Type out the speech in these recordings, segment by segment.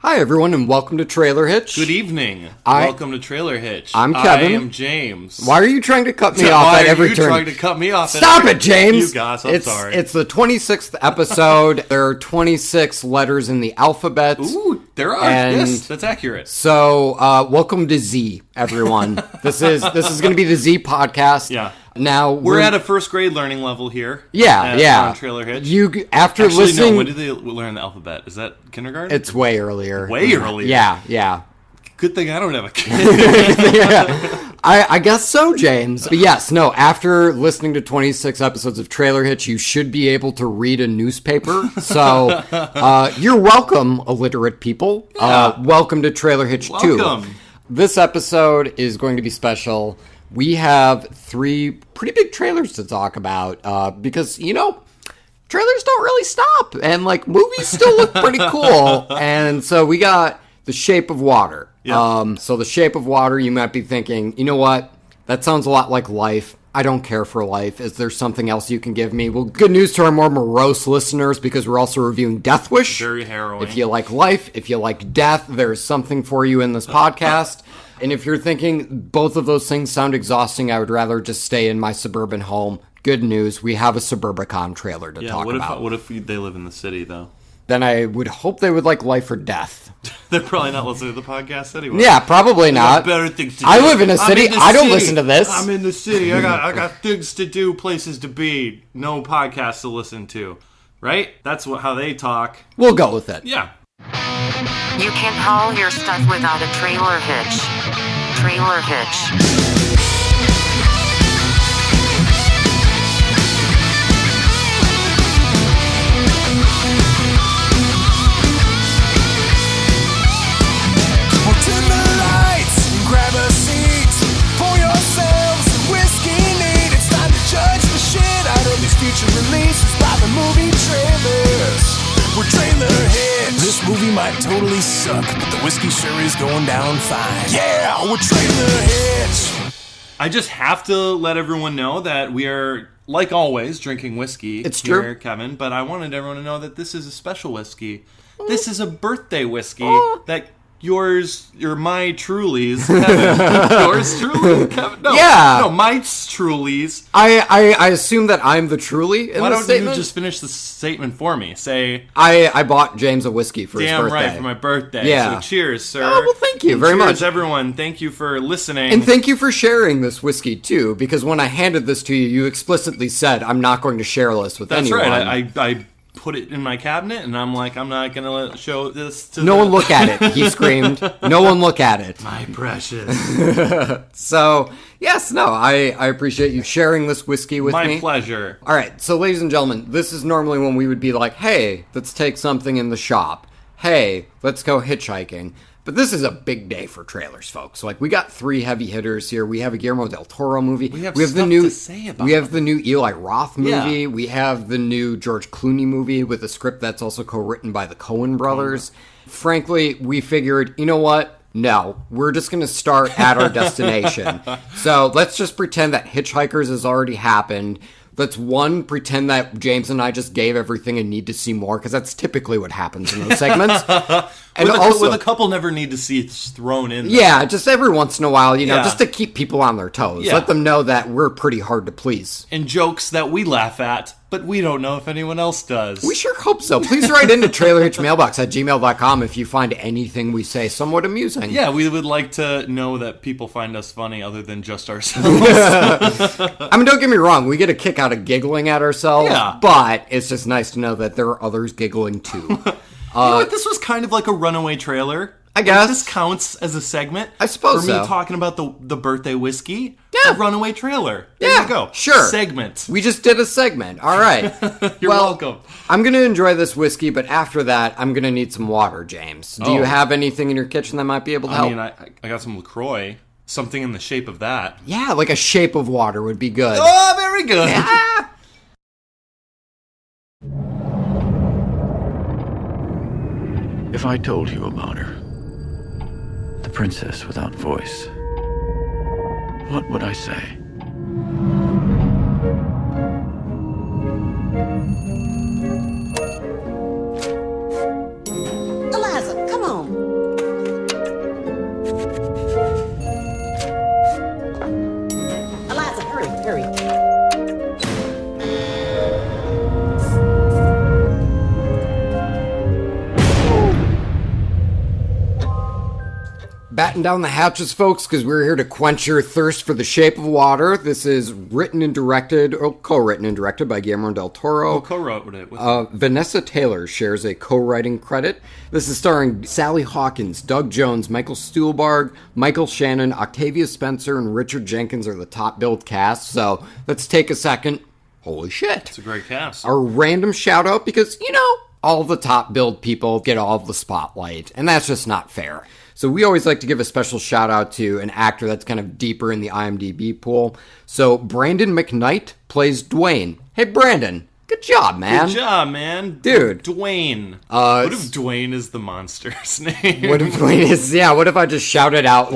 Hi, everyone, and welcome to Trailer Hitch. Good evening. Welcome to Trailer Hitch. I'm Kevin. I am James. Why are you trying to cut me off at every turn? Why are you trying to cut me off? Stop it, James! You guys, I'm sorry. It's the 26th episode. There are 26 letters in the alphabet. Ooh, there are. Yes, that's accurate. So, welcome to Z, everyone. This is going to be the Z podcast. Yeah. Now we're at a first grade learning level here. Yeah. On Trailer Hitch. Listening. No, when did they learn the alphabet? Is that kindergarten? It's way earlier. Way earlier. Yeah. Good thing I don't have a kid. Yeah. I guess so, James. But yes, after listening to 26 episodes of Trailer Hitch, you should be able to read a newspaper. So, you're welcome, illiterate people. Yeah. Welcome to Trailer Hitch 2. Welcome. This episode is going to be special. We have 3 pretty big trailers to talk about, because, trailers don't really stop, and, movies still look pretty cool. And so we got The Shape of Water. Yeah. So The Shape of Water, you might be thinking, you know what? That sounds a lot like life. I don't care for life. Is there something else you can give me? Well, good news to our more morose listeners, because we're also reviewing Death Wish. Very harrowing. If you like life, if you like death, there's something for you in this podcast. And if you're thinking both of those things sound exhausting, I would rather just stay in my suburban home. Good news, we have a Suburbicon trailer to talk about. What if they live in the city, though? Then I would hope they would like life or death. They're probably not listening to the podcast anyway. Yeah, probably not. Better things to do. I live in a city. I don't listen to this. I'm in the city. I got things to do, places to be, no podcasts to listen to. Right? That's how they talk. We'll go with it. Yeah. You can't haul your stuff without a trailer hitch. Trailer hitch. Turn the lights, grab a seat, pour yourselves some whiskey neat. It's time to judge the shit out of these future releases by the movie trailers. We're Trailer Hitch. This movie might totally suck, but the whiskey sure is going down fine. Yeah, we're Trailer Hitch. I just have to let everyone know that we are, like always, drinking whiskey. It's here, true. Kevin, but I wanted everyone to know that this is a special whiskey. This is a birthday whiskey that you're my Trulies, Kevin. Yours truly, Kevin? No, Yeah. No, my Trulies. I assume that I'm the truly in Why this don't statement. you just finish the statement for me? Say, I bought James a whiskey for his damn birthday. right, for my birthday. Yeah. So cheers, sir. Oh, well, thank you And very cheers, much. everyone. Thank you for listening. And thank you for sharing this whiskey, too, because when I handed this to you, you explicitly said, I'm not going to share this with That's anyone. right. I put it in my cabinet, and I'm like, I'm not going to show this to No one look at it, he screamed. No one look at it. My precious. So, yes, I appreciate you sharing this whiskey with me. My pleasure. All right, so ladies and gentlemen, this is normally when we would be like, hey, let's take something in the shop. Hey, let's go hitchhiking. But this is a big day for trailers, folks. We got 3 heavy hitters here. We have a Guillermo del Toro movie. We have the stuff new, to say about We have the new Eli Roth movie. Yeah. We have the new George Clooney movie with a script that's also co-written by the Coen brothers. Frankly, we figured, you know what? No, we're just going to start at our destination. So let's just pretend that Hitchhikers has already happened. Let's, pretend that James and I just gave everything and need to see more, because that's typically what happens in those segments. And with a couple never need to see it thrown in there. Yeah, just every once in a while, Yeah. just to keep people on their toes. Yeah. Let them know that we're pretty hard to please. And jokes that we laugh at, but we don't know if anyone else does. We sure hope so. Please write into trailerhitchmailbox@gmail.com if you find anything we say somewhat amusing. Yeah, we would like to know that people find us funny other than just ourselves. I mean, don't get me wrong. We get a kick out of giggling at ourselves. Yeah. But it's just nice to know that there are others giggling too. You know what? This was kind of like a runaway trailer. I guess. This counts as a segment. I suppose For me so. talking about the birthday whiskey. Yeah. A runaway trailer. There Yeah, you go. sure. Segment. We just did a segment. All right. You're welcome. I'm going to enjoy this whiskey, but after that, I'm going to need some water, James. Do you have anything in your kitchen that might be able to help? I mean, I got some LaCroix. Something in the shape of that. Yeah, like a Shape of Water would be good. Oh, very good. Ah! If I told you about her, the princess without voice, what would I say? Eliza, come on. batten down the hatches, folks, because we're here to quench your thirst for The Shape of Water. This is written and directed, or co-written and directed by Guillermo del Toro. Co-wrote it. Vanessa Taylor shares a co-writing credit. This is starring Sally Hawkins, Doug Jones, Michael Stuhlbarg, Michael Shannon, Octavia Spencer, and Richard Jenkins are the top-billed cast. So let's take a second. Holy shit. It's a great cast. A random shout-out because, all the top-billed people get all of the spotlight, and that's just not fair. So we always like to give a special shout-out to an actor that's kind of deeper in the IMDb pool. So Brandon McKnight plays Dwayne. Hey, Brandon. Good job, man. Good job, man. Dude. Dwayne. What if Dwayne is the monster's name? What if Dwayne is, what if I just shouted out,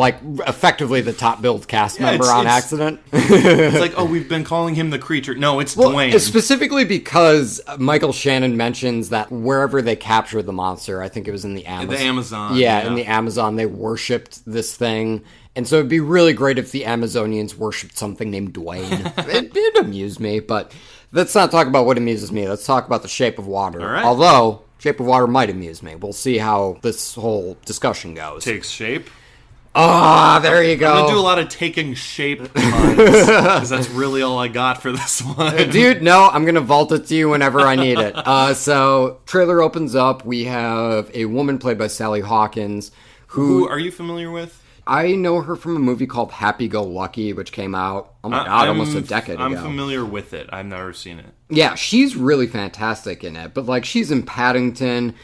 effectively the top-billed cast member on accident? It's like, we've been calling him the creature. No, it's Dwayne. Specifically because Michael Shannon mentions that wherever they captured the monster, I think it was in the Amazon. The Amazon. Yeah, in the Amazon, they worshipped this thing. And so it'd be really great if the Amazonians worshipped something named Dwayne. It'd amuse me, but let's not talk about what amuses me. Let's talk about The Shape of Water. All right. Although, Shape of Water might amuse me. We'll see how this whole discussion goes. Takes shape. There you go. I'm going to do a lot of taking shape puns, because that's really all I got for this one. Dude, no, I'm going to vault it to you whenever I need it. So, trailer opens up. We have a woman played by Sally Hawkins. Who are you familiar with? I know her from a movie called Happy Go Lucky, which came out, almost a decade ago. I'm familiar with it. I've never seen it. Yeah, she's really fantastic in it. But, she's in Paddington.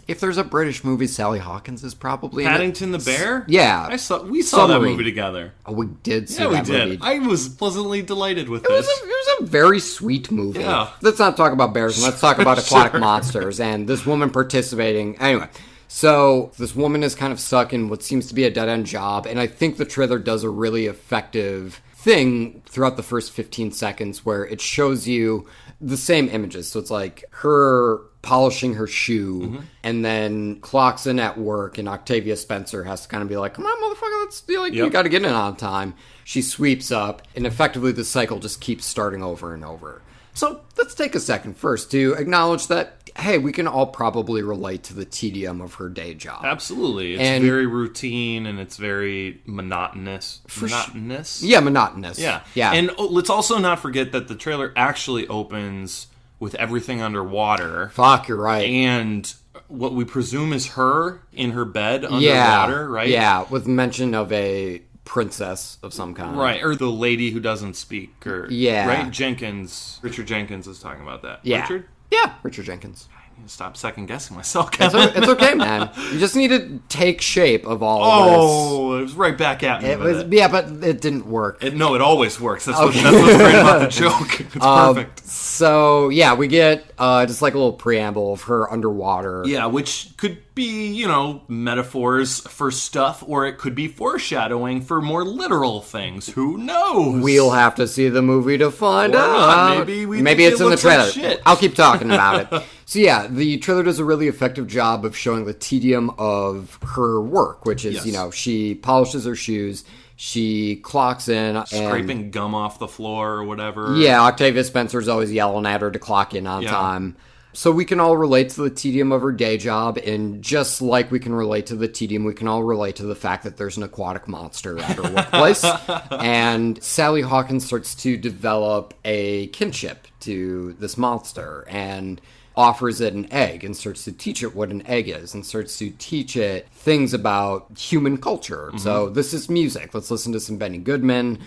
If there's a British movie, Sally Hawkins is probably Paddington in the it. Bear? Yeah. We saw that Submarine. movie together. Oh, we did see that that movie. movie. I was pleasantly delighted with It this. was a very sweet movie. Yeah. Let's not talk about bears, and let's talk about aquatic monsters and this woman participating. Anyway, so this woman is kind of stuck in what seems to be a dead-end job, and I think the trailer does a really effective thing throughout the first 15 seconds where it shows you the same images. So it's like her polishing her shoe, and then clocks in at work, and Octavia Spencer has to kind of be like, come on, motherfucker, let's you got to get in on time. She sweeps up, and effectively the cycle just keeps starting over and over. So let's take a second first to acknowledge that, hey, we can all probably relate to the tedium of her day job. Absolutely. It's very routine, and it's very monotonous. Monotonous? Yeah, monotonous. Yeah. Yeah. And let's also not forget that the trailer actually opens with everything underwater. Fuck, you're right. And what we presume is her in her bed underwater, right? Yeah, with mention of a princess of some kind. Right, or the lady who doesn't speak. Right? Richard Jenkins is talking about that. Yeah. Richard? Yeah, Richard Jenkins. I need to stop second-guessing myself, Kevin. It's okay, man. You just need to take shape of all of this. Oh, it was right back at me. Yeah, but it didn't work. It always works. That's what's great about the joke. It's perfect. So, yeah, we get just a little preamble of her underwater. Yeah, which could be, metaphors for stuff, or it could be foreshadowing for more literal things. Who knows? We'll have to see the movie to find Or out. not. Maybe it's in the trailer. Shit. I'll keep talking about it. So, yeah, the trailer does a really effective job of showing the tedium of her work, which is, she polishes her shoes. She clocks in. Scraping gum off the floor or whatever. Yeah, Octavia Spencer's always yelling at her to clock in on time. So we can all relate to the tedium of her day job, and just like we can relate to the tedium, we can all relate to the fact that there's an aquatic monster at her workplace. And Sally Hawkins starts to develop a kinship to this monster, and offers it an egg, and starts to teach it what an egg is, and starts to teach it things about human culture. So this is music. Let's listen to some Benny Goodman.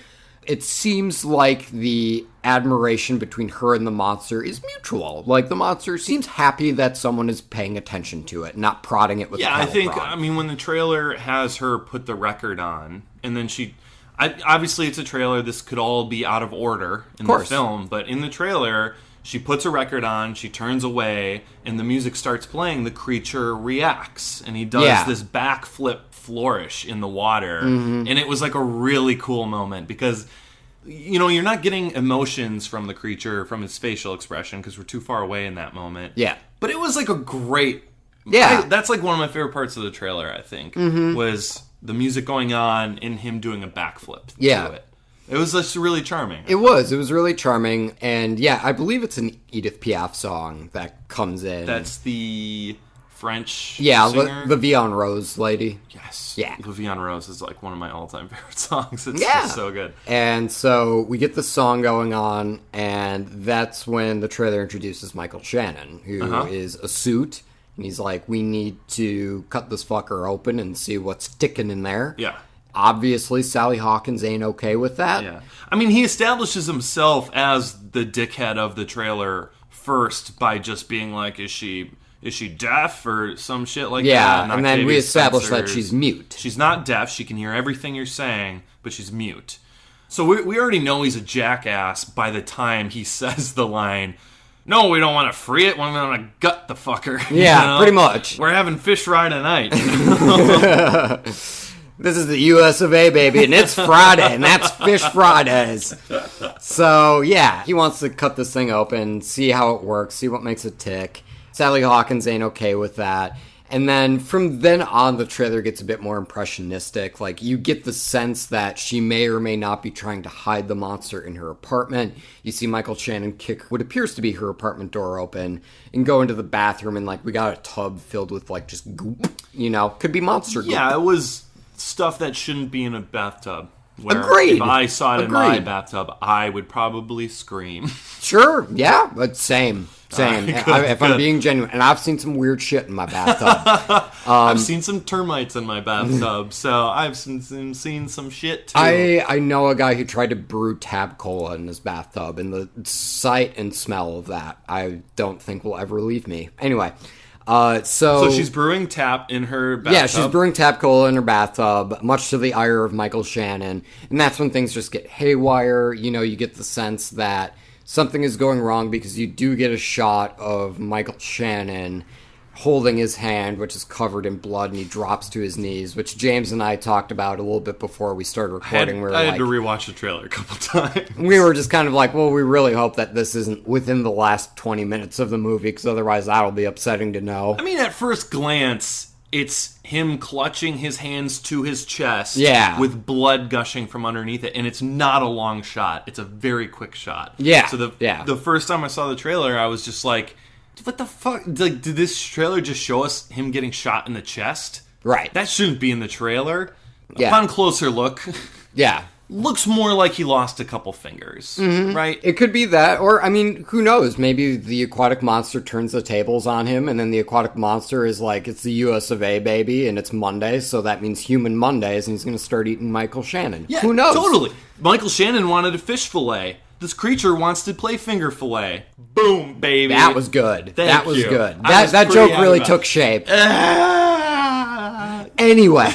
It seems like the admiration between her and the monster is mutual. The monster seems happy that someone is paying attention to it, not prodding it with a pedal prod. When the trailer has her put the record on, and then obviously it's a trailer, this could all be out of order in the film, but in the trailer, she puts a record on, she turns away, and the music starts playing, the creature reacts, and he does this backflip flourish in the water, and it was a really cool moment, because you're not getting emotions from the creature, from his facial expression, because we're too far away in that moment. Yeah. But it was a great... Yeah. That's one of my favorite parts of the trailer, I think, was the music going on and him doing a backflip to it. It was just really charming. It was really charming, and I believe it's an Edith Piaf song that comes in. That's the French Yeah, singer. the Vion Rose lady. Yes. Yeah. Vivian Rose is like one of my all-time favorite songs. It's Yeah. just so good. And so we get the song going on, and that's when the trailer introduces Michael Shannon, who is a suit. And he's like, we need to cut this fucker open and see what's ticking in there. Yeah. Obviously, Sally Hawkins ain't okay with that. Yeah. I mean, he establishes himself as the dickhead of the trailer first by just being like, is she deaf or some shit like that? Yeah, Not and then we Octavia establish that Spencer's. she's mute. She's not deaf. She can hear everything you're saying, but she's mute. So we already know he's a jackass by the time he says the line, no, we don't want to free it. We want to gut the fucker. Yeah, pretty much. We're having fish fry tonight. This is the US of A, baby, and it's Friday, and that's Fish Fridays. So, yeah, he wants to cut this thing open, see how it works, see what makes it tick. Sally Hawkins ain't okay with that. And then from then on, the trailer gets a bit more impressionistic. Like, you get the sense that she may or may not be trying to hide the monster in her apartment. You see Michael Shannon kick what appears to be her apartment door open and go into the bathroom, and, like, we got a tub filled with, like, just goop. You know, could be monster goop. Yeah, it was stuff that shouldn't be in a bathtub. Where Agreed. If I saw it in my Agreed. bathtub, I would probably scream. Sure, yeah, but same. Good, If I'm good. being genuine, and I've seen some weird shit in my bathtub. I've seen some termites in my bathtub, so I've seen some shit too. I know a guy who tried to brew tab cola in his bathtub, and the sight and smell of that I don't think will ever leave me. Anyway, so she's brewing tap in her bathtub. yeah, she's brewing tap cola in her bathtub, much to the ire of Michael Shannon, and that's when things just get haywire. You know, you get the sense that something is going wrong because you do get a shot of Michael Shannon holding his hand, which is covered in blood, and he drops to his knees, which James and I talked about a little bit before we started recording. I had to rewatch the trailer a couple times. We were just kind of like, well, we really hope that this isn't within the last 20 minutes of the movie, because otherwise that'll be upsetting to know. I mean, at first glance, it's him clutching his hands to his chest with blood gushing from underneath it, and it's not a long shot. It's a very quick shot. Yeah. So the first time I saw the trailer, I was just like, what the fuck? Like, did this trailer just show us him getting shot in the chest? Right. That shouldn't be in the trailer. Yeah. Upon closer look, Yeah. looks more like he lost a couple fingers, right? It could be that, or, I mean, who knows? Maybe the aquatic monster turns the tables on him, and then the aquatic monster is like, it's the US of A, baby, and it's Monday, so that means human Mondays, and he's going to start eating Michael Shannon. Yeah, who knows? Totally. Michael Shannon wanted a fish fillet. This creature wants to play finger fillet. Boom, baby. That was good. Thank that was you. good. I was That pretty joke happy really about took it. shape. Anyway.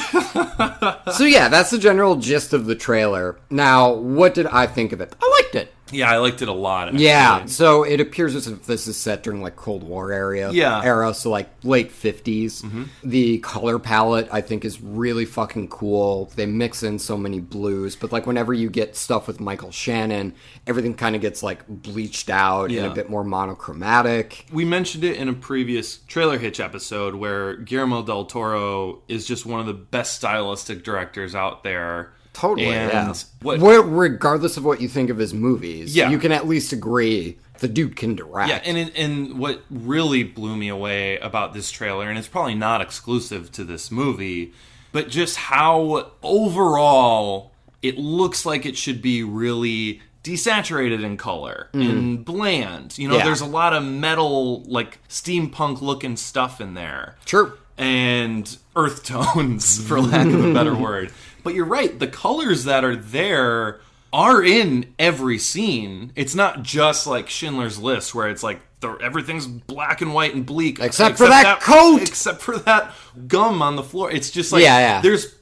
So yeah, that's the general gist of the trailer. Now, what did I think of it? I liked it. Yeah, I liked it a lot. Actually. Yeah, so it appears as if this is set during like Cold War era, so like late 50s. Mm-hmm. The color palette I think is really fucking cool. They mix in so many blues, but like whenever you get stuff with Michael Shannon, everything kind of gets like bleached out and a bit more monochromatic. We mentioned it in a previous Trailer Hitch episode where Guillermo del Toro is just one of the best stylistic directors out there. Totally, And regardless of what you think of his movies, Yeah. you can at least agree the dude can direct. Yeah, and what really blew me away about this trailer, and it's probably not exclusive to this movie, but just how overall it looks like it should be really desaturated in color and bland. You know, there's a lot of metal, like steampunk looking stuff in there. Sure. And earth tones, for lack of a better word. But you're right, the colors that are there are in every scene. It's not just like Schindler's List, where it's like everything's black and white and bleak. Except for that coat! Except for that gum on the floor. It's just like,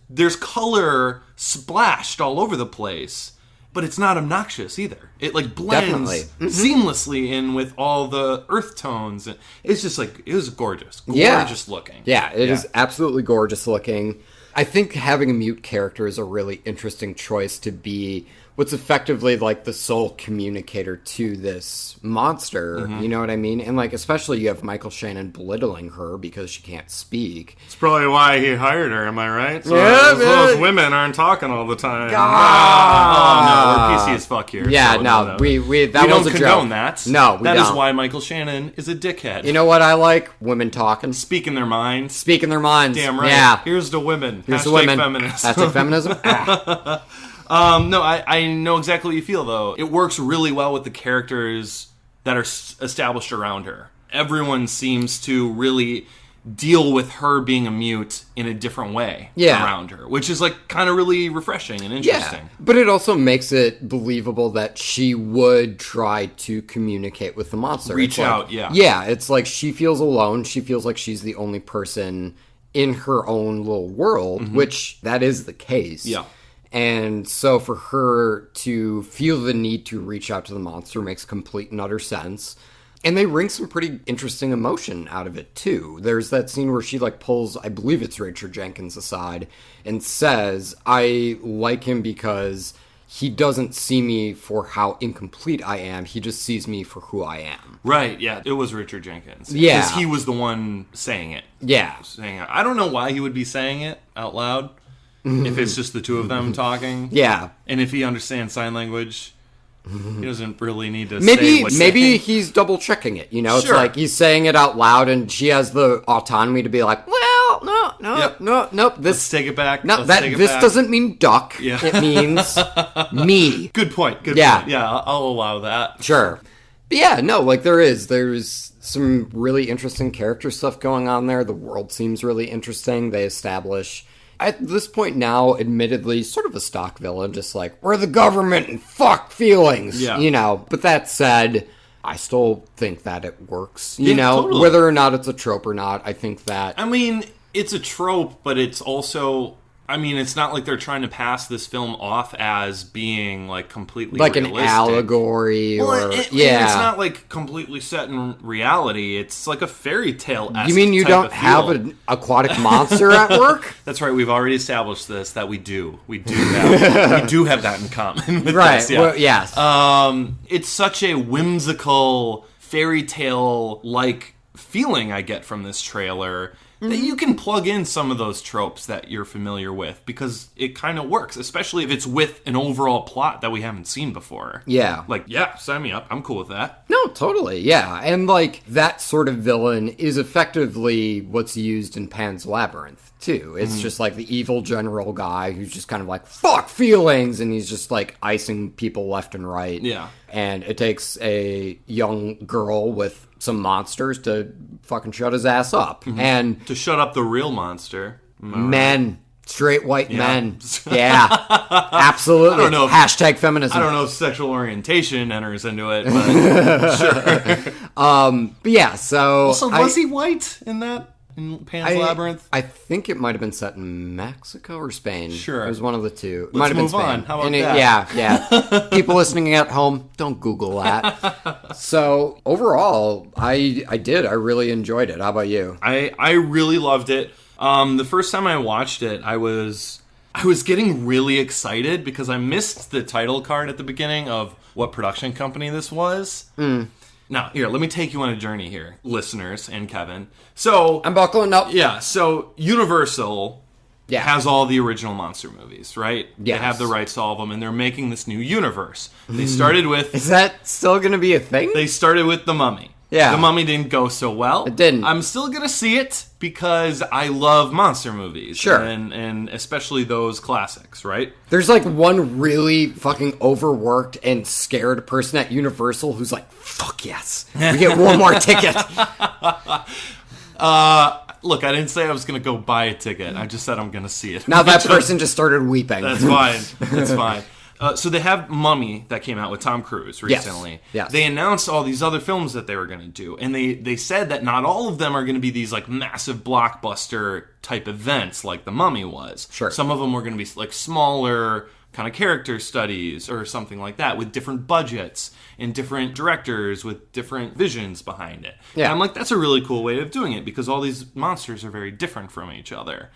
there's color splashed all over the place. But it's not obnoxious either. It like blends seamlessly in with all the earth tones. And it's just like, it was gorgeous. Gorgeous looking. Yeah, it is absolutely gorgeous looking. I think having a mute character is a really interesting choice to be what's effectively like the sole communicator to this monster. You know what I mean? And like, especially you have Michael Shannon belittling her because she can't speak. It's probably why he hired her, am I right? So Yeah, those women aren't talking all the time. Ah. Oh, no, we're PC as fuck here. Yeah, so no, whatever. we that we was don't a condone joke. that. No, we That don't. is why Michael Shannon is a dickhead. You know what I like? Women talking. Speaking their minds. Speaking their minds. Damn right. Yeah. Here's the women. Here's the Hashtag women. feminist. Hashtag feminism. No, I know exactly what you feel, though. It works really well with the characters that are established around her. Everyone seems to really deal with her being a mute in a different way around her, which is like kind of really refreshing and interesting. Yeah, but it also makes it believable that she would try to communicate with the monster. Reach It's like- out, yeah. Yeah, it's like she feels alone. She feels like she's the only person in her own little world, which that is the case. Yeah. And so for her to feel the need to reach out to the monster makes complete and utter sense. And they wring some pretty interesting emotion out of it, too. There's that scene where she, like, pulls, I believe it's Richard Jenkins aside, and says, I like him because he doesn't see me for how incomplete I am. He just sees me for who I am. Right, yeah. It was Richard Jenkins. Yeah. Because he was the one saying it. Yeah. I don't know why he would be saying it out loud if it's just the two of them talking. Yeah. And if he understands sign language, he doesn't really need to say what's Maybe saying. he's double checking it, you know? Sure. It's like he's saying it out loud and she has the autonomy to be like, well, nope. Let's take it back. No, Let's take it this back. doesn't mean duck. Yeah. It means me. Good point. Yeah. Yeah, I'll allow that. Sure. But yeah, no, like there's some really interesting character stuff going on there. The world seems really interesting. They establish, at this point now, admittedly, sort of a stock villain, just like, we're the government and fuck feelings, Yeah. you know. But that said, I still think that it works, you Yeah, know, totally. whether or not it's a trope or not. I think that I mean, it's a trope, but it's also... I mean, it's not like they're trying to pass this film off as being, like, completely like realistic. an allegory Well, or it's not, like, completely set in reality. It's like a fairy tale-esque You mean you type don't of have feel. an aquatic monster at work? That's right. We've already established this, that we do. We do have that in common with Right. this, yeah. Well, yes. It's such a whimsical, fairy tale-like feeling I get from this trailer that you can plug in some of those tropes that you're familiar with because it kind of works, especially if it's with an overall plot that we haven't seen before. Yeah. Like, yeah, sign me up. I'm cool with that. No, totally, yeah. And, like, that sort of villain is effectively what's used in Pan's Labyrinth, too. It's just, like, the evil general guy who's just kind of like, fuck feelings, and he's just, like, icing people left and right. Yeah. And it takes a young girl with some monsters to fucking shut his ass up. And To shut up the real monster. men, straight white Yeah. men. Yeah, absolutely. I don't know if- Hashtag feminism. I don't know if sexual orientation enters into it, but But yeah, so... so was he white in that? In Pan's Labyrinth? I think it might have been set in Mexico or Spain. Sure. It was one of the two. It Let's might have been move Spain. on. How about And that? Yeah. People listening at home, don't Google that. So overall, I really enjoyed it. How about you? I really loved it. The first time I watched it, I was getting really excited because I missed the title card at the beginning of what production company this was. Now, here, let me take you on a journey here, listeners and Kevin. So, I'm buckling up. yeah, so Universal Yeah. has all the original monster movies, right? Yes. They have the rights to all of them, and they're making this new universe. They started with Is that still going to be a thing? The Mummy. Yeah. The Mummy didn't go so well. It didn't. I'm still going to see it because I love monster movies. Sure. And especially those classics, right? There's like one really fucking overworked and scared person at Universal who's like, fuck yes. We get one more ticket. Look, I didn't say I was going to go buy a ticket. I just said I'm going to see it. Now that person just started weeping. That's fine. That's fine. So they have Mummy that came out with Tom Cruise recently. Yes. They announced all these other films that they were going to do, and they said that not all of them are going to be these like massive blockbuster type events like The Mummy was. Sure. Some of them were going to be like smaller kind of character studies or something like that with different budgets and different directors with different visions behind it. Yeah. And I'm like, that's a really cool way of doing it because all these monsters are very different from each other.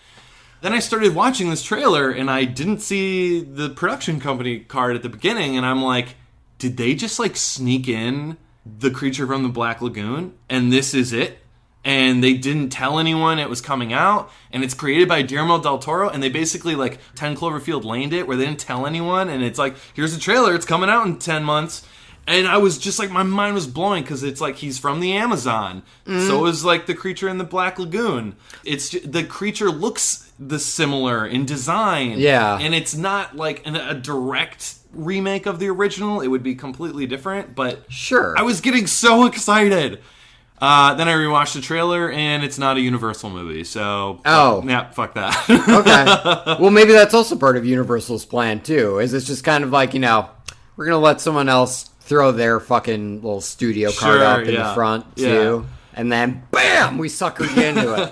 Then I started watching this trailer, and I didn't see the production company card at the beginning, and I'm like, did they just, like, sneak in the creature from the Black Lagoon, and this is it? And they didn't tell anyone it was coming out, and it's created by Guillermo del Toro, and they basically, like, 10 Cloverfield Laned it, where they didn't tell anyone, and it's like, here's the trailer, it's coming out in 10 months. And I was just like, my mind was blowing, because it's like, he's from the Amazon. So is, like, the creature in the Black Lagoon. It's just, the creature looks similar in design. Yeah. And it's not, like, a direct remake of the original. It would be completely different, but... Sure. I was getting so excited. Then I rewatched the trailer, and it's not a Universal movie, so... Oh. Yeah, fuck that. Okay. Well, maybe that's also part of Universal's plan, too. Is it's just kind of like, we're going to let someone else throw their fucking little studio card up in the front, too. And then, bam, we suckered you into it.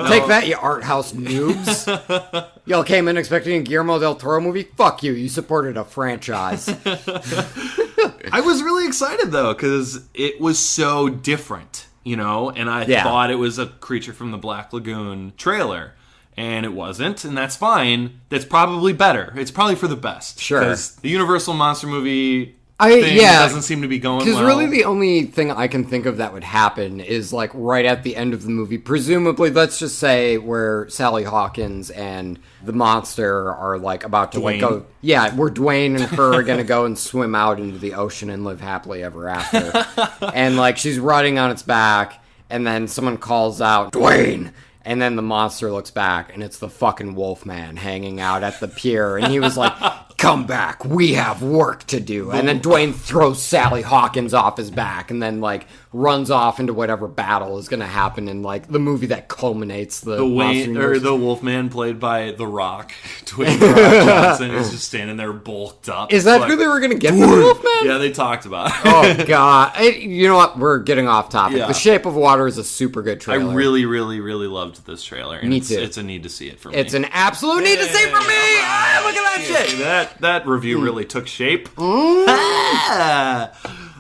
Take that, you art house noobs. Y'all came in expecting a Guillermo del Toro movie? Fuck you, you supported a franchise. I was really excited, though, because it was so different, and I thought it was a Creature from the Black Lagoon trailer. And it wasn't, and that's fine. That's probably better. It's probably for the best. Sure. Because the Universal Monster movie... doesn't seem to be going well. Because really the only thing I can think of that would happen is, like, right at the end of the movie, presumably, let's just say, where Sally Hawkins and the monster are, like, about to like, go... Yeah, where Dwayne and her are going to go and swim out into the ocean and live happily ever after. And, like, she's riding on its back, and then someone calls out, Dwayne! And then the monster looks back, and it's the fucking Wolfman hanging out at the pier. And he was like, come back, we have work to do. And then Dwayne throws Sally Hawkins off his back, and then, like, runs off into whatever battle is going to happen in, like, the movie that culminates the the Wolfman played by The Rock. Dwayne The Rock Johnson is just standing there bulked up. Is that who they were going to get for the Wolfman? Yeah, they talked about it. Oh, God. You know what? We're getting off topic. Yeah. The Shape of Water is a super good trailer. I really, really, really loved this trailer. And Me too. It's a need to see it for me. It's an absolute need to see for me! Ah, look at that shit! That review really took shape. Ah,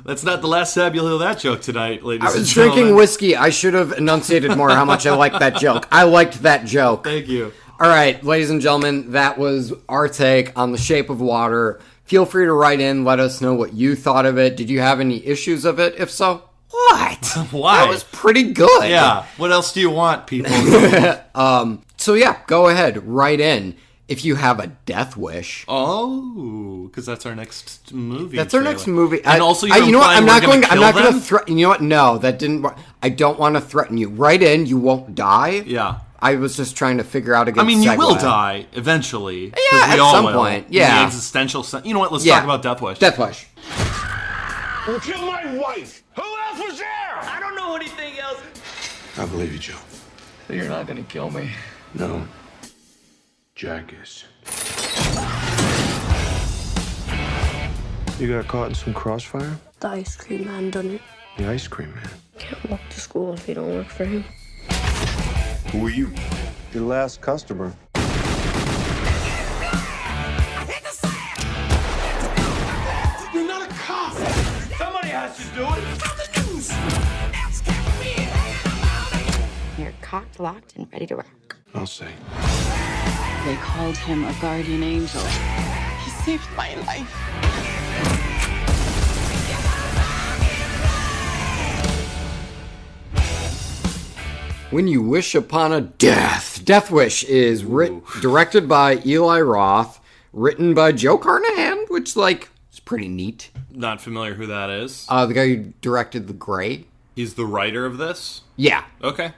that's not the last time you'll hear that joke tonight, ladies and gentlemen. I was drinking whiskey. I should have enunciated more how much I liked that joke. I liked that joke. Thank you. All right, ladies and gentlemen, that was our take on The Shape of Water. Feel free to write in. Let us know what you thought of it. Did you have any issues of it? If so, what? Why? That was pretty good. Yeah. What else do you want, people? So yeah, go ahead. Write in. If you have a death wish. Oh, because that's our next movie. Our next movie. And also, you know what? I'm not going to threaten. You know what? No, that didn't. I don't want to threaten you. Write in. You won't die. Yeah. I was just trying to figure out a good you segue. will die eventually. Yeah, at some point. Yeah. The existential sense. You know what? Let's talk about Death Wish. Death Wish. You killed my wife. Who else was there? I don't know anything else. I believe you, Joe. So you're not gonna kill me? No. Jack is. You got caught in some crossfire? The ice cream man done it. The ice cream man. Can't walk to school if you don't work for him. Who are you? Your last customer. You're not a cop. Somebody has to do it. You're cocked, locked, and ready to rock. I'll say. They called him a guardian angel. He saved my life. When You Wish Upon a Death. Death Wish is directed by Eli Roth, written by Joe Carnahan, which, like, is pretty neat. Not familiar who that is. The guy who directed The Gray. He's the writer of this? Yeah. Okay.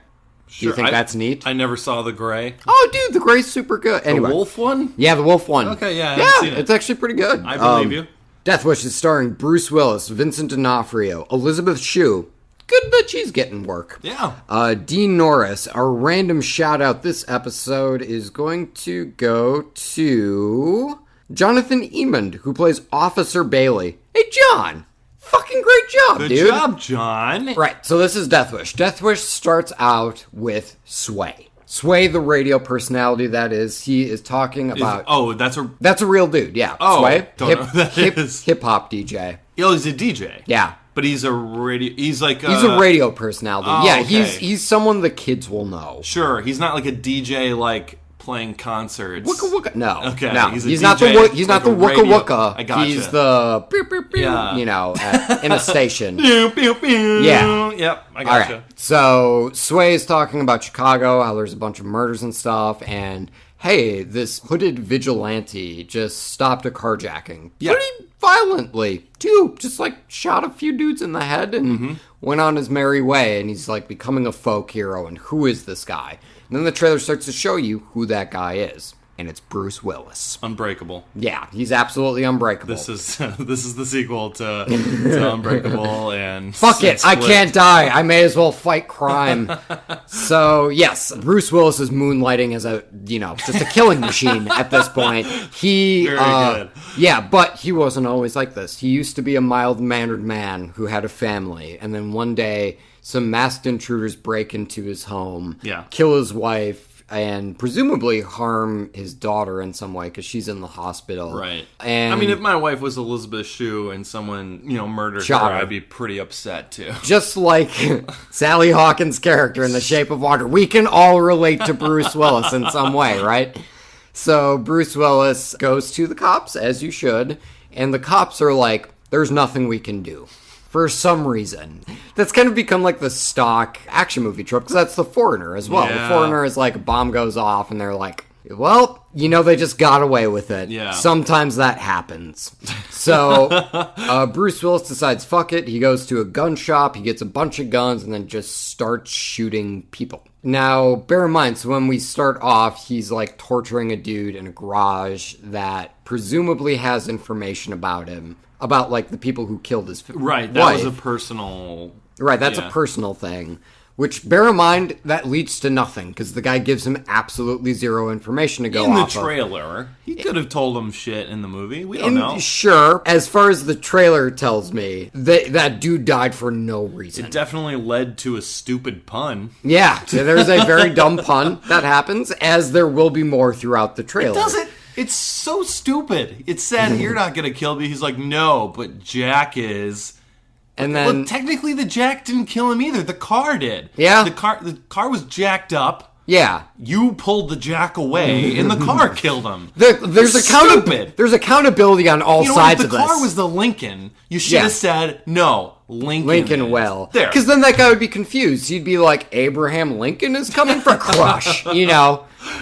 Sure. Do you think that's neat? I never saw The Gray. Oh, dude, The Gray's super good. Anyway. The wolf one? Yeah, the wolf one. Okay, yeah, I haven't seen it. It's actually pretty good. I believe you. Death Wish is starring Bruce Willis, Vincent D'Onofrio, Elizabeth Shue. Good that she's getting work. Yeah. Dean Norris. Our random shout out this episode is going to go to Jonathan Emond, who plays Officer Bailey. Hey, John. Fucking great job, dude. Good job, John. Right, so this is Death Wish. Death Wish starts out with Sway. Sway, the radio personality, that is. He is talking about... That's a real dude, yeah. Oh, Sway. Don't know who that is. Hip-hop DJ. Oh, he's a DJ? Yeah. But he's a radio... He's like He's a radio personality. Oh, yeah, okay. he's someone the kids will know. Sure, he's not like a DJ, like, playing concerts. Wooka Wooka. No. Okay. No. He's not the DJ, he's not the like Wooka radio. Wooka. I gotcha. He's the pew, pew, pew, Yeah. you know, in a station. Pew, pew, pew. Yeah. Yep. I All gotcha. right. So Sway is talking about Chicago, how there's a bunch of murders and stuff, and hey, this hooded vigilante just stopped a carjacking pretty violently, too. Just like shot a few dudes in the head and went on his merry way, and he's like becoming a folk hero, and who is this guy? And then the trailer starts to show you who that guy is. And it's Bruce Willis. Unbreakable. Yeah, he's absolutely unbreakable. This is the sequel to Unbreakable and Fuck it, I Split. can't die. I may as well fight crime. So, yes, Bruce Willis is moonlighting as a, just a killing machine at this point. He, Very good. Yeah, but he wasn't always like this. He used to be a mild-mannered man who had a family, and then one day, some masked intruders break into his home, kill his wife, and presumably harm his daughter in some way because she's in the hospital. Right. And I mean, if my wife was Elizabeth Shue and someone, murdered Shot her, her. I'd be pretty upset too. just like Sally Hawkins' character in The Shape of Water, we can all relate to Bruce Willis in some way, right? So Bruce Willis goes to the cops, as you should, and the cops are like, there's nothing we can do. For some reason. That's kind of become like the stock action movie trope, because that's The Foreigner as well. Yeah. The Foreigner is like a bomb goes off, and they're like, well, they just got away with it. Yeah. Sometimes that happens. So Bruce Willis decides, fuck it. He goes to a gun shop, he gets a bunch of guns, and then just starts shooting people. Now, bear in mind, so when we start off, he's like torturing a dude in a garage that presumably has information about him. About, like, the people who killed his wife. Right, that was a personal... Right, that's a personal thing. Which, bear in mind, that leads to nothing, because the guy gives him absolutely zero information to go in the off of. trailer, he could have told him shit in the movie. We don't know. Sure, as far as the trailer tells me, that dude died for no reason. It definitely led to a stupid pun. Yeah, there's a very dumb pun that happens, as there will be more throughout the trailer. Does it? It's so stupid. It said, you're not going to kill me. He's like, no, but Jack is. And then... Well, technically, the Jack didn't kill him either. The car did. Yeah. The car was jacked up. Yeah. You pulled the Jack away, and the car killed him. There's accountability on all sides of this. If the car was the Lincoln, you should have said, no, Lincoln will. There. Because then that guy would be confused. He'd be like, Abraham Lincoln is coming for Crush,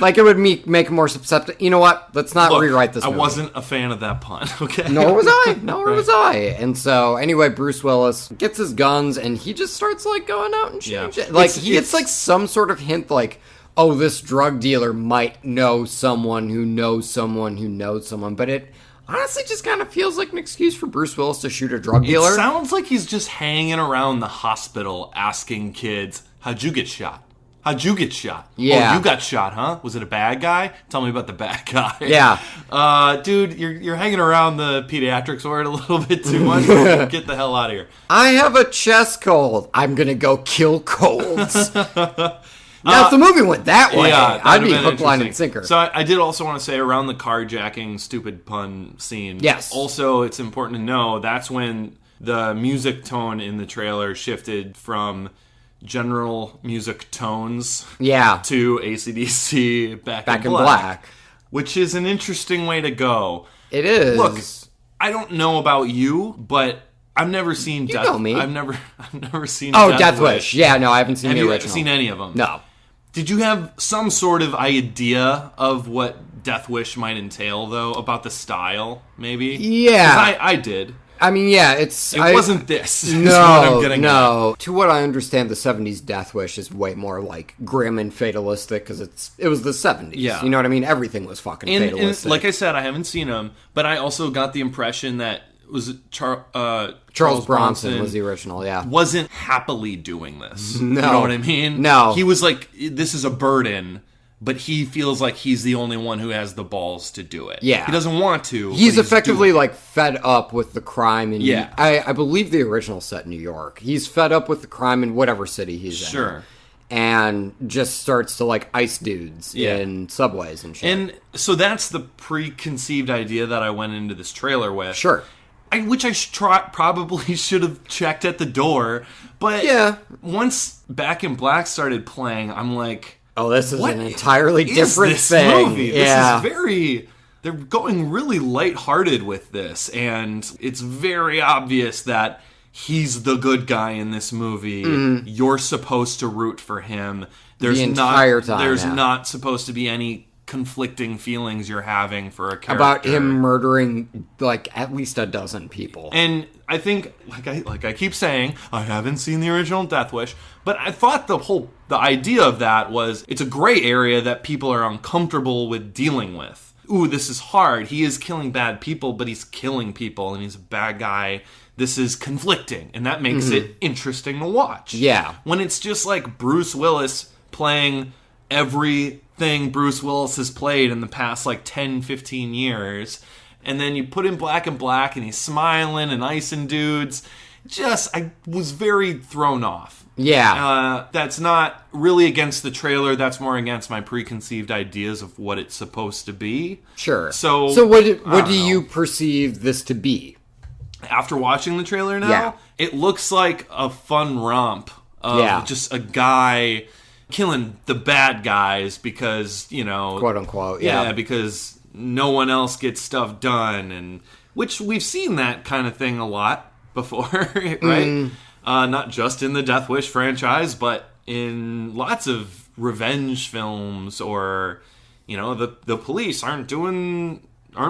Like, it would make more susceptible. You know what? Let's not rewrite this movie. I wasn't a fan of that pun, okay? Nor was I. And so, anyway, Bruce Willis gets his guns, and he just starts, like, going out and shooting shit. Like, he gets, like, some sort of hint, like, oh, this drug dealer might know someone who knows someone who knows someone. But it honestly just kind of feels like an excuse for Bruce Willis to shoot a drug dealer. It sounds like he's just hanging around the hospital asking kids, how'd you get shot? How'd you get shot? Yeah. Oh, you got shot, huh? Was it a bad guy? Tell me about the bad guy. Yeah. Dude, you're hanging around the pediatrics ward a little bit too much. Get the hell out of here. I have a chest cold. I'm gonna go kill colds. Now, if the movie went that way, I'd be hook, line, and sinker. So I did also want to say, around the carjacking stupid pun scene. Yes. Also, it's important to know that's when the music tone in the trailer shifted from general music tones to AC/DC Back in Black, which is an interesting way to go. It is. Look, I don't know about you, but I've never seen You know me. I've never seen Death Wish. Yeah, no, I haven't seen the original. Have you seen any of them? No. Did you have some sort of idea of what Death Wish might entail, though, about the style, maybe? Yeah. 'Cause I did. I mean, yeah, it wasn't this. is No, what I'm getting no. At. To what I understand, the 70s Death Wish is way more, like, grim and fatalistic, because it was the 70s. Yeah. You know what I mean? Everything was fucking fatalistic. And like I said, I haven't seen them, but I also got the impression that Charles Bronson was the original, yeah. Wasn't happily doing this. No. You know what I mean? No. He was like, this is a burden, but he feels like he's the only one who has the balls to do it. Yeah. He doesn't want to. He's but effectively, doing it. like, fed up with the crime. In Yeah. I believe the original set in New York. He's fed up with the crime in whatever city he's in. Sure. And just starts to, like, ice dudes in subways and shit. And so that's the preconceived idea that I went into this trailer with. Sure. Which I probably should have checked at the door. But once Back in Black started playing, I'm like, oh, this is what an entirely is different this thing. movie? Yeah. This is very... They're going really lighthearted with this, and it's very obvious that he's the good guy in this movie. You're supposed to root for him. There's the entire time. There's not supposed to be any conflicting feelings you're having for a character. About him murdering, like, at least a dozen people. And I think, like I keep saying, I haven't seen the original Death Wish, but I thought the idea of that was, it's a gray area that people are uncomfortable with dealing with. Ooh, this is hard. He is killing bad people, but he's killing people, and he's a bad guy. This is conflicting, and that makes it interesting to watch. Yeah. When it's just like Bruce Willis playing everything Bruce Willis has played in the past, like, 10, 15 years, and then you put in Black and Black, and he's smiling and icing dudes. I was very thrown off. Yeah. That's not really against the trailer. That's more against my preconceived ideas of what it's supposed to be. Sure. So what do you perceive this to be? After watching the trailer now, Yeah. it looks like a fun romp of just a guy killing the bad guys because, Quote unquote, yeah, because no one else gets stuff done, and which we've seen that kind of thing a lot before, right? Not just in the Death Wish franchise, but in lots of revenge films, or the police aren't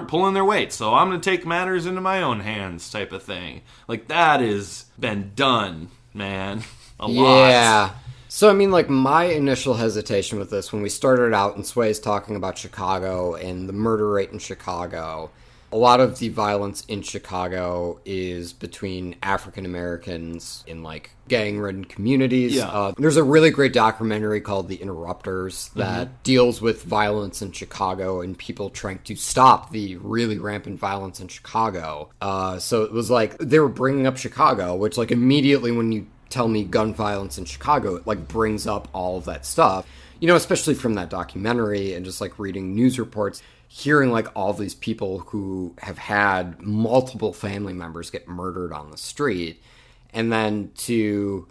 pulling their weight, so I'm going to take matters into my own hands type of thing. Like, that has been done, man, a lot. Yeah. So, I mean, like, my initial hesitation with this, when we started out and Sway's talking about Chicago and the murder rate in Chicago, a lot of the violence in Chicago is between African Americans in, like, gang-ridden communities. Yeah. There's a really great documentary called The Interrupters that deals with violence in Chicago and people trying to stop the really rampant violence in Chicago. So it was like, they were bringing up Chicago, which, like, immediately when you tell me gun violence in Chicago, it, like, brings up all of that stuff. Especially from that documentary and just, like, reading news reports, hearing, like, all these people who have had multiple family members get murdered on the street, and then to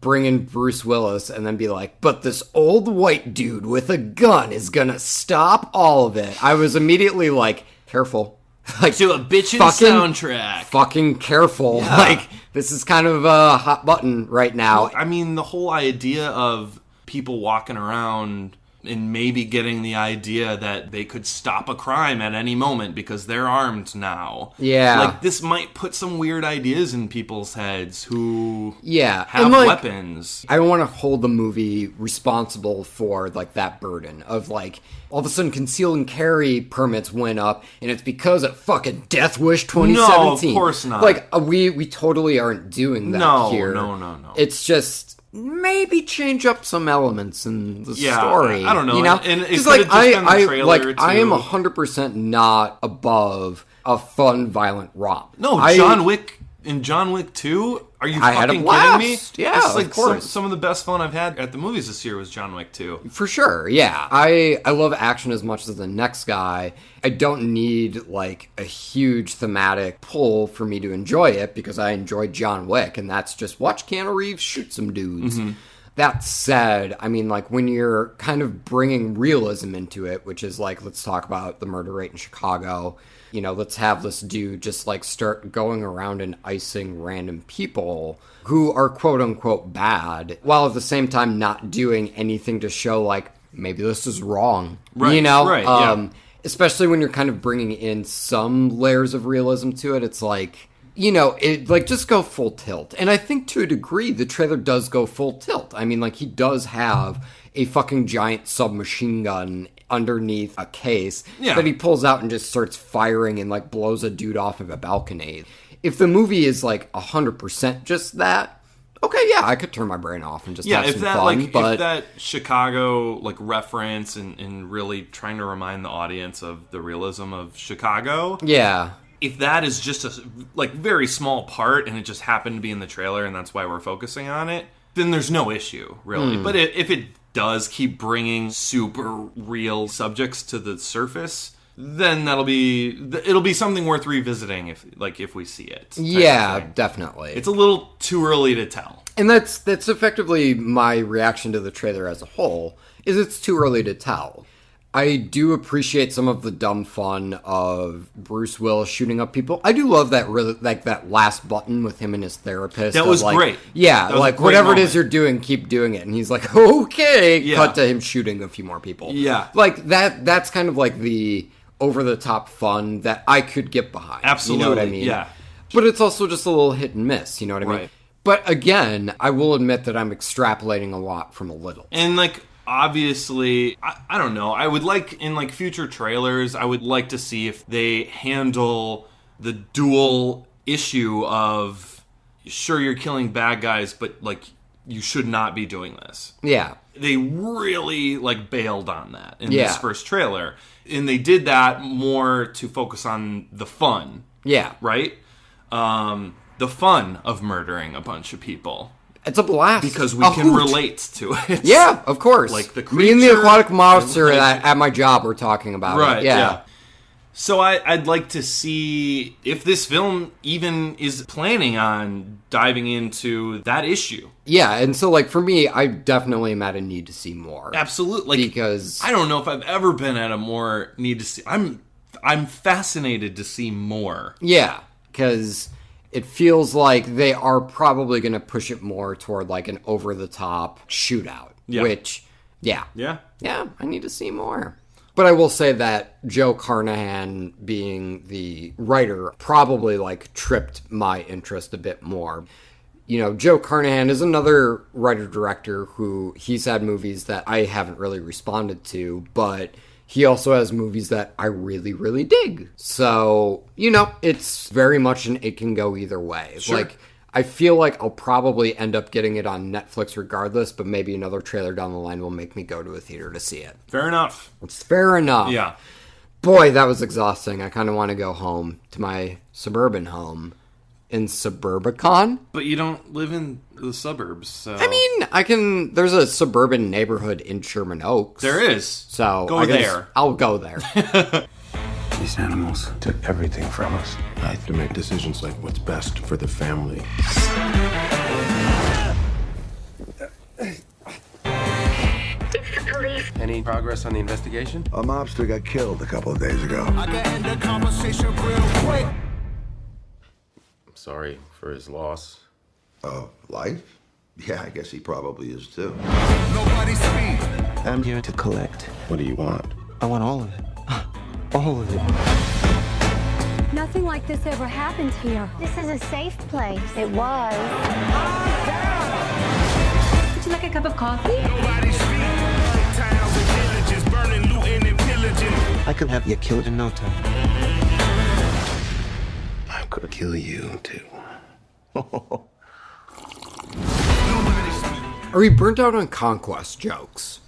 bring in Bruce Willis and then be like, but this old white dude with a gun is gonna stop all of it. I was immediately like, careful. Like, to a bitchin' soundtrack. Fucking careful. Yeah. Like, this is kind of a hot button right now. Well, I mean, the whole idea of people walking around and maybe getting the idea that they could stop a crime at any moment because they're armed now. Yeah. Like, this might put some weird ideas in people's heads who have and, like, weapons. I want to hold the movie responsible for, like, that burden of, like, all of a sudden conceal and carry permits went up, and it's because of fucking Death Wish 2017. No, of course not. Like, we totally aren't doing that here. No. It's just maybe change up some elements in the story. I don't know. And it just could have just been the trailer, I am too. 100% not above a fun, violent romp. No, John Wick in John Wick 2? Are you I had a fucking blast. kidding me? Yeah, this is like of course. Some of the best fun I've had at the movies this year was John Wick 2. For sure, yeah. I love action as much as the next guy. I don't need, like, a huge thematic pull for me to enjoy it because I enjoyed John Wick, and that's just watch Keanu Reeves shoot some dudes. That said, I mean, like, when you're kind of bringing realism into it, which is like, let's talk about the murder rate in Chicago. Let's have this dude just, like, start going around and icing random people who are quote-unquote bad, while at the same time not doing anything to show, like, maybe this is wrong. Right, right, yeah. Especially when you're kind of bringing in some layers of realism to it, it's like, just go full tilt. And I think to a degree, the trailer does go full tilt. I mean, like, he does have a fucking giant submachine gun underneath a case that he pulls out and just starts firing and, like, blows a dude off of a balcony. If the movie is, like, 100% just that, okay, yeah, I could turn my brain off and just have some fun. If that Chicago, like, reference and really trying to remind the audience of the realism of Chicago. Yeah. If that is just a, like, very small part and it just happened to be in the trailer and that's why we're focusing on it, then there's no issue, really. But if it does keep bringing super real subjects to the surface, then it'll be something worth revisiting if we see it. Yeah, definitely. It's a little too early to tell. And that's effectively my reaction to the trailer as a whole, is it's too early to tell. I do appreciate some of the dumb fun of Bruce Willis shooting up people. I do love that that last button with him and his therapist. That was great. Yeah, that was like whatever it is you're doing, keep doing it. And he's like, okay. Yeah. Cut to him shooting a few more people. Yeah. Like that's kind of like the over-the-top fun that I could get behind. Absolutely. You know what I mean? Yeah. But it's also just a little hit and miss. You know what I mean? Right. But again, I will admit that I'm extrapolating a lot from a little. And obviously, I don't know. I would like, in future trailers, I would like to see if they handle the dual issue of, sure, you're killing bad guys, but you should not be doing this. Yeah. They really bailed on that in this first trailer. And they did that more to focus on the fun. Yeah. Right? The fun of murdering a bunch of people. It's a blast. Because we can relate to it. Yeah, of course. The creature. Me and the aquatic monster at my job were talking about it. Right, yeah. So I'd like to see if this film even is planning on diving into that issue. Yeah, and so for me, I definitely am at a need to see more. Absolutely. Because I don't know if I've ever been at a more need to see. I'm fascinated to see more. Yeah, because it feels like they are probably going to push it more toward an over-the-top shootout. Yeah. Which, yeah, I need to see more. But I will say that Joe Carnahan being the writer probably tripped my interest a bit more. Joe Carnahan is another writer-director who he's had movies that I haven't really responded to, but he also has movies that I really, really dig. So, it's very much it can go either way. Sure. I feel like I'll probably end up getting it on Netflix regardless, but maybe another trailer down the line will make me go to a theater to see it. Fair enough. It's fair enough. Yeah. Boy, that was exhausting. I kind of want to go home to my suburban home in Suburbicon. But you don't live in the suburbs, so... I mean, there's a suburban neighborhood in Sherman Oaks. There is. So go there. I'll go there. These animals took everything from us. I have to make decisions like what's best for the family. It's the police. Any progress on the investigation? A mobster got killed a couple of days ago. I can end the conversation real quick. I'm sorry for his loss. Life? Yeah, I guess he probably is too. Nobody speak. I'm here to collect. What do you want? I want all of it. All of it. Nothing like this ever happened here. This is a safe place. It was. Would you like a cup of coffee? Nobody speak. Towns and villages burning, looting, and pillaging. I could have you killed in no time. I could kill you too. Are we burnt out on conquest jokes?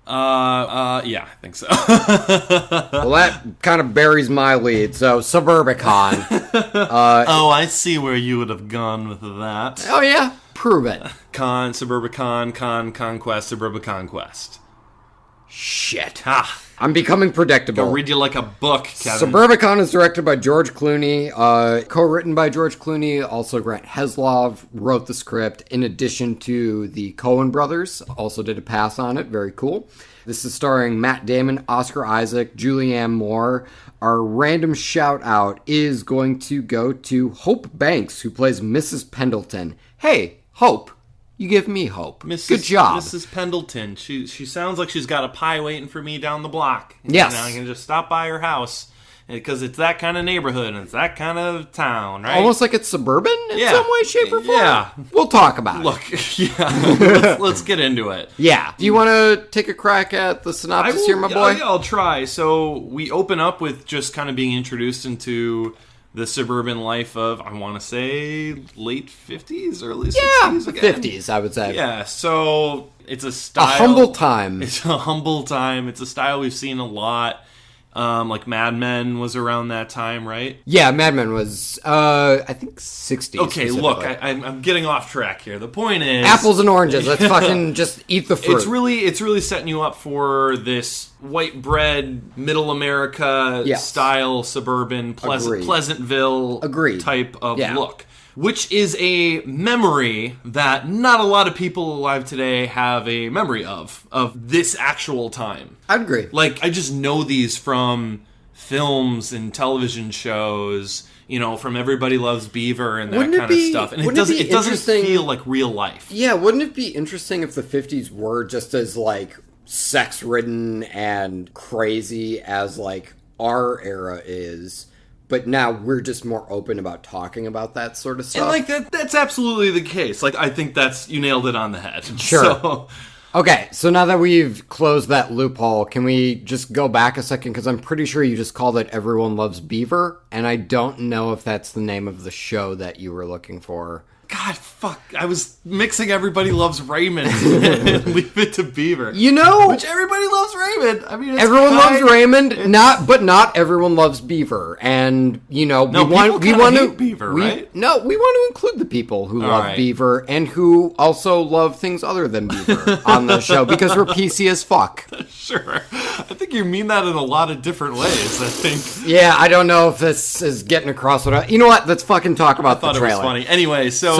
Yeah, I think so. Well, that kind of buries my lead. So, Suburbicon. I see where you would have gone with that. Oh, yeah? Prove it. Suburbicon, Conquest, Suburbiconquest. Shit. I'm becoming predictable. I'll read you like a book, Kevin. Suburbicon is directed by George Clooney, co-written by George Clooney. Also, Grant Heslov wrote the script, in addition to the Coen brothers. Also did a pass on it. Very cool. This is starring Matt Damon, Oscar Isaac, Julianne Moore. Our random shout-out is going to go to Hope Banks, who plays Mrs. Pendleton. Hey, Hope. You give me hope. Good job. Mrs. Pendleton. She sounds like she's got a pie waiting for me down the block. Yes. And I can just stop by her house. Because it's that kind of neighborhood and it's that kind of town, right? Almost like it's suburban in some way, shape, or form? Yeah. We'll talk about it. Look, yeah. let's get into it. Yeah. Do you want to take a crack at the synopsis here, my boy? I'll try. So we open up with just kind of being introduced into the suburban life of, I want to say, late 50s, early 60s again. 50s, I would say. Yeah, so it's a style. A humble time. It's a humble time. It's a style we've seen a lot. Like Mad Men was around that time, right? Yeah, Mad Men was, I think 60s. Okay, look, I'm getting off track here. The point is... Apples and oranges. Let's fucking just eat the fruit. It's really setting you up for this white bread, middle America style, suburban, Pleasantville type of look. Which is a memory that not a lot of people alive today have a memory of this actual time. I'd agree. Like, I just know these from films and television shows, you know, from Everybody Loves Beaver and that kind of stuff. And it doesn't feel like real life. Yeah, wouldn't it be interesting if the 50s were just as, like, sex-ridden and crazy as, like, our era is... But now we're just more open about talking about that sort of stuff. And, like, that's absolutely the case. Like, I think you nailed it on the head. Sure. So. Okay, so now that we've closed that loophole, can we just go back a second? Because I'm pretty sure you just called it Everyone Loves Beaver, and I don't know if that's the name of the show that you were looking for. God, fuck. I was mixing Everybody Loves Raymond and Leave It to Beaver. You know... Which Everybody Loves Raymond. I mean, everyone loves Raymond, but not everyone loves Beaver. And, you know, we want to... Beaver, right? No, we want to include the people who love Beaver and who also love things other than Beaver on the show because we're PC as fuck. Sure. I think you mean that in a lot of different ways, I think. Yeah, I don't know if this is getting across what you know what? Let's fucking talk about the trailer. I thought it was funny. Anyway, so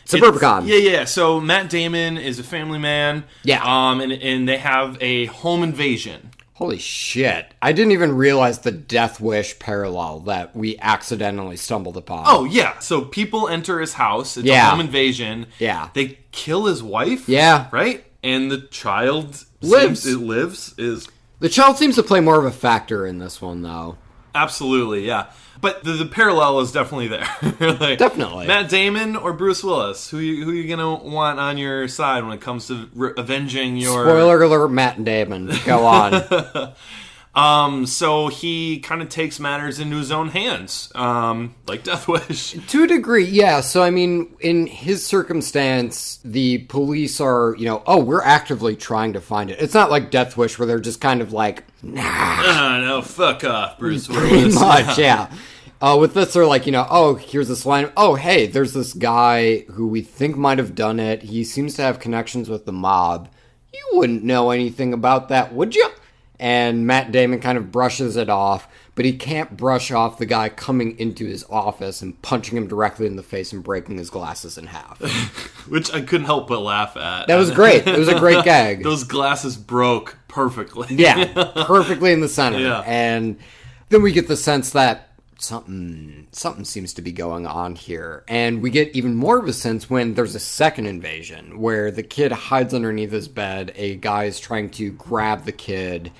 Suburbicon. Yeah. So Matt Damon is a family man. Yeah. And they have a home invasion. Holy shit. I didn't even realize the Death Wish parallel that we accidentally stumbled upon. Oh, yeah. So people enter his house. It's a home invasion. Yeah. They kill his wife. Yeah. Right? And the child lives. The child seems to play more of a factor in this one, though. Absolutely, yeah. But the parallel is definitely there. Like, definitely. Matt Damon or Bruce Willis? Who you gonna want on your side when it comes to avenging your... Spoiler alert, Matt Damon. Go on. So he kind of takes matters into his own hands, like Death Wish. To a degree, yeah. So, I mean, in his circumstance, the police are, you know, we're actively trying to find it. It's not like Death Wish where they're just kind of like, nah. No, fuck off, Bruce Willis. Pretty much, yeah. With this, they're like, you know, here's this line. Hey, there's this guy who we think might have done it. He seems to have connections with the mob. You wouldn't know anything about that, would you? And Matt Damon kind of brushes it off, but he can't brush off the guy coming into his office and punching him directly in the face and breaking his glasses in half. Which I couldn't help but laugh at. That was great. It was a great gag. Those glasses broke perfectly. Yeah, perfectly in the center. Yeah. And then we get the sense that something seems to be going on here. And we get even more of a sense when there's a second invasion where the kid hides underneath his bed. A guy is trying to grab the kid,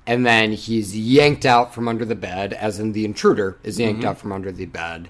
and then he's yanked out from under the bed, as in the intruder is yanked out from under the bed.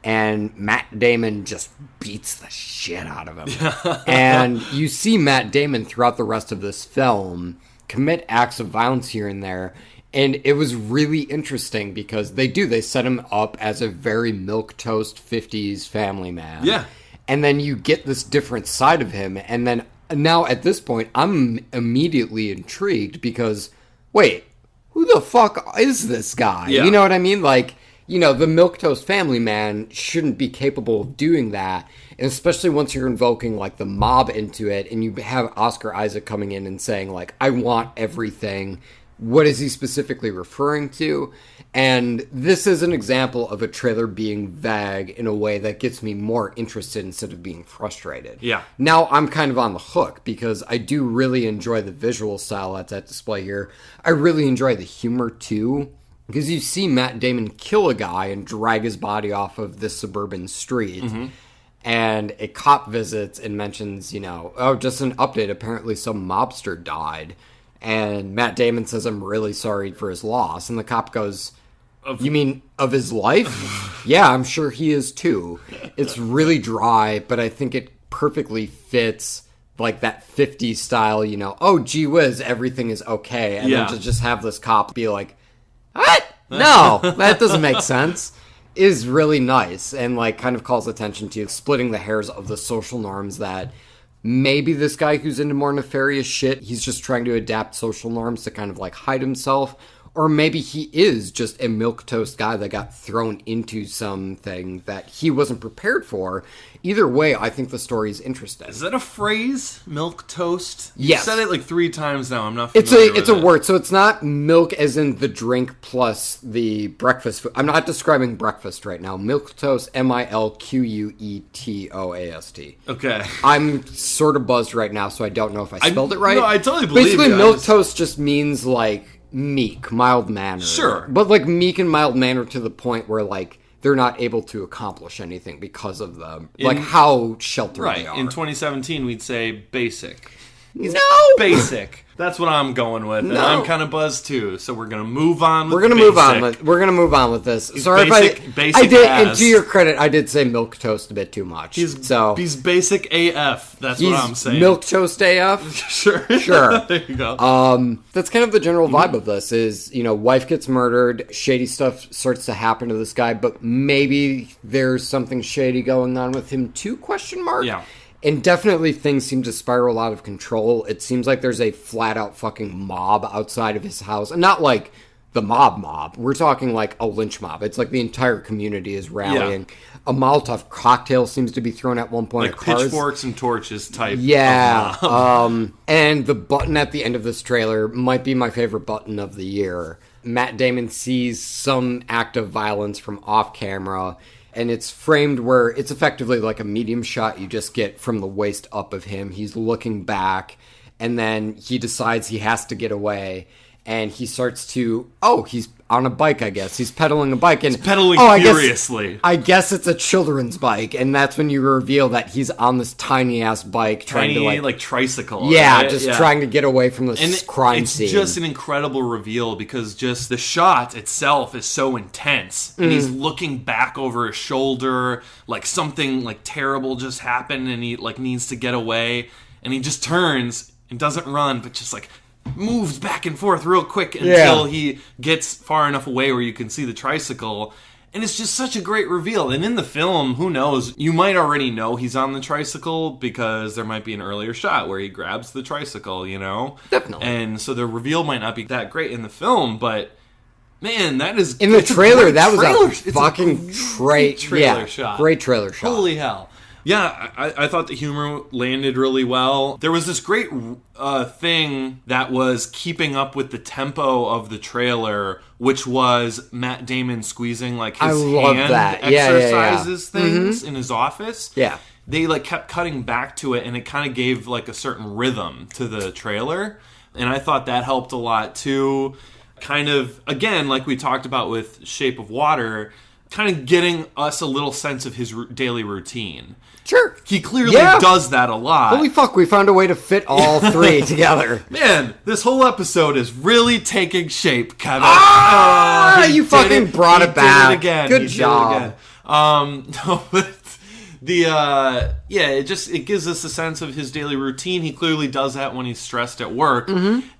And Matt Damon just beats the shit out of him. And you see Matt Damon throughout the rest of this film commit acts of violence here and there. And it was really interesting because they set him up as a very milquetoast 50s family man. Yeah. And then you get this different side of him. And then now at this point, I'm immediately intrigued because, wait, who the fuck is this guy? Yeah. You know what I mean? Like, you know, the milquetoast family man shouldn't be capable of doing that. And especially once you're invoking, like, the mob into it and you have Oscar Isaac coming in and saying, like, I want everything. What is he specifically referring to? And this is an example of a trailer being vague in a way that gets me more interested instead of being frustrated. Yeah. Now I'm kind of on the hook because I do really enjoy the visual style that's at display here. I really enjoy the humor too. Because you see Matt Damon kill a guy and drag his body off of this suburban street. Mm-hmm. And a cop visits and mentions, you know, just an update. Apparently some mobster died. And Matt Damon says, I'm really sorry for his loss. And the cop goes, you mean of his life? Yeah, I'm sure he is too. It's really dry, but I think it perfectly fits like that 50s style, you know, gee whiz, everything is okay. And then to just have this cop be like, what? No, that doesn't make sense. Is really nice and like kind of calls attention to splitting the hairs of the social norms that maybe this guy who's into more nefarious shit, he's just trying to adapt social norms to kind of like hide himself, Or maybe he is just a milquetoast guy that got thrown into something that he wasn't prepared for. Either way, I think the story is interesting. Is that a phrase? Milk toast? Yes. You said it like 3 times now. I'm not familiar It's a word. So it's not milk as in the drink plus the breakfast food. I'm not describing breakfast right now. Milquetoast, Milquetoast. Okay. I'm sort of buzzed right now, so I don't know if I spelled it right. No, I totally believe Basically, you. milquetoast just means like meek, mild-mannered. Sure. But like meek and mild-mannered to the point where like they're not able to accomplish anything because of how sheltered they are. In 2017, we'd say basic. No! Basic. That's what I'm going with. And I'm kind of buzzed too, so we're going to move on with We're going to move on with this. Sorry basic, if I did, and to your credit, I did say milquetoast a bit too much. He's basic AF. That's what I'm saying. Milquetoast AF? Sure. There you go. That's kind of the general vibe of this is, wife gets murdered, shady stuff starts to happen to this guy, but maybe there's something shady going on with him too, ? Yeah. And definitely things seem to spiral out of control. It seems like there's a flat-out fucking mob outside of his house. And not like the mob. We're talking like a lynch mob. It's like the entire community is rallying. Yeah. A Molotov cocktail seems to be thrown at one point. Like pitchforks and torches type. Yeah. And the button at the end of this trailer might be my favorite button of the year. Matt Damon sees some act of violence from off camera, and it's framed where it's effectively like a medium shot you just get from the waist up of him. He's looking back, and then he decides he has to get away, and he starts to, he's on a bike, I guess. He's pedaling a bike. And he's pedaling furiously. I guess it's a children's bike, and that's when you reveal that he's on this tiny-ass bike. Trying to tricycle. Yeah, right? Trying to get away from this crime scene. It's just an incredible reveal, because just the shot itself is so intense. And he's looking back over his shoulder, like something like terrible just happened, and he like needs to get away. And he just turns and doesn't run, but just like moves back and forth real quick until he gets far enough away where you can see the tricycle. And it's just such a great reveal. And in the film, who knows, you might already know he's on the tricycle because there might be an earlier shot where he grabs the tricycle, Definitely. And so the reveal might not be that great in the film, but man, that is... In the trailer, that was a fucking great trailer shot. Great trailer shot. Holy hell. Yeah, I thought the humor landed really well. There was this great thing that was keeping up with the tempo of the trailer, which was Matt Damon squeezing like his hand exercises things in his office. Yeah. They like kept cutting back to it, and it kind of gave like a certain rhythm to the trailer. And I thought that helped a lot too. Kind of, again, like we talked about with Shape of Water, kind of getting us a little sense of his daily routine. Sure. He clearly does that a lot. Holy fuck, we found a way to fit all three together. Man, this whole episode is really taking shape, Kevin. You fucking brought it back. Did it again. Good job. No, but it gives us a sense of his daily routine. He clearly does that when he's stressed at work.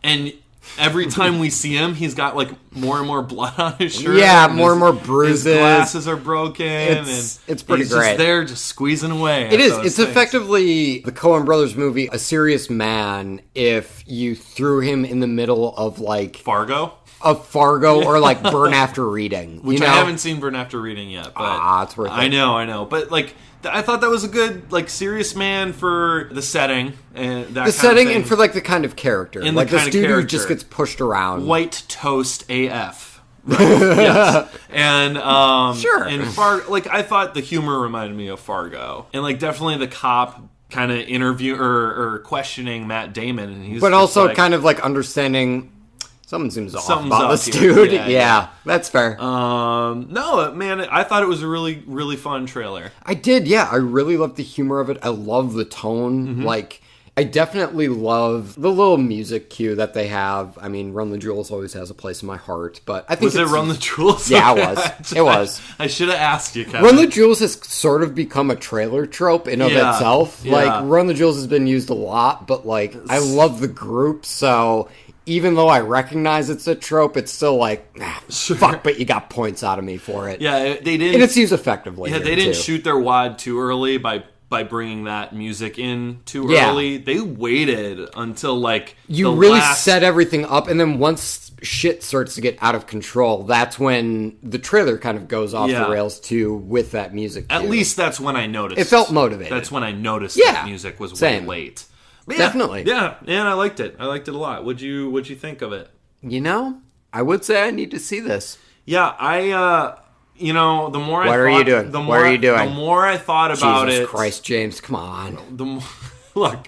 And every time we see him, he's got like more and more blood on his shirt. Yeah, more and more bruises. His glasses are broken. It's pretty he's great. Just there, just squeezing away. It is. It's effectively the Coen Brothers movie, A Serious Man, if you threw him in the middle of like Fargo. Or like Burn After Reading, which I haven't seen Burn After Reading yet. But it's worth it. I know, but like. I thought that was a good, like, Serious Man for the setting and that the setting and for like the kind of character, and like this dude who just gets pushed around, white toast AF. Right. Yes, and sure. And I thought the humor reminded me of Fargo, and like definitely the cop kind of interview or questioning Matt Damon, and he's but also like, kind of like understanding. Something seems off about this here. Dude. Yeah, that's fair. No, man, I thought it was a really, really fun trailer. I did, yeah. I really loved the humor of it. I love the tone. Like, I definitely love the little music cue that they have. I mean, Run the Jewels always has a place in my heart, but I think was it Run the Jewels? Yeah, it was. It was. I should have asked you, Kevin. Run the Jewels has sort of become a trailer trope in of itself. Yeah. Like, Run the Jewels has been used a lot, but like, I love the group, so even though I recognize it's a trope, it's still like, fuck, but you got points out of me for it. Yeah, they didn't. And it's used effectively. Yeah, they didn't shoot their wad too early by by bringing that music in too Yeah. early. They waited until like You really set everything up, and then once shit starts to get out of control, that's when the trailer kind of goes off the rails too with that music. At least that's when I noticed. It felt motivated. That's when I noticed Yeah. that music was Same. way late. But Definitely. Yeah, and I liked it. I liked it a lot. What'd you think of it? You know, I would say I need to see this. Yeah, the more What are you doing? What are you doing? The more I thought about Jesus it. Christ, James, come on. Look,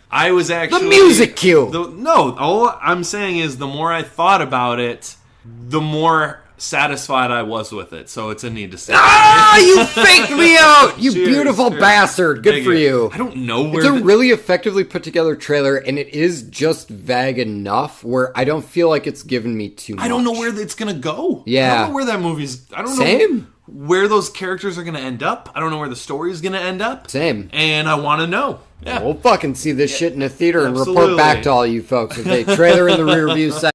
I was actually the music cue. All I'm saying is the more I thought about it, the more satisfied I was with it. So it's a need to see. Ah, you faked me out, you Cheers, beautiful cheers. bastard. Good Thank for you. I don't know where it's a really effectively put together trailer, and it is just vague enough where I don't feel like it's given me too much. I don't know where it's gonna go. Yeah. I don't know where that movie's. I don't know. Same. Where those characters are going to end up. I don't know where the story is going to end up. Same. And I want to know. Yeah. We'll fucking see this shit in a theater and Absolutely. report back to all you folks with a trailer in the rear view section.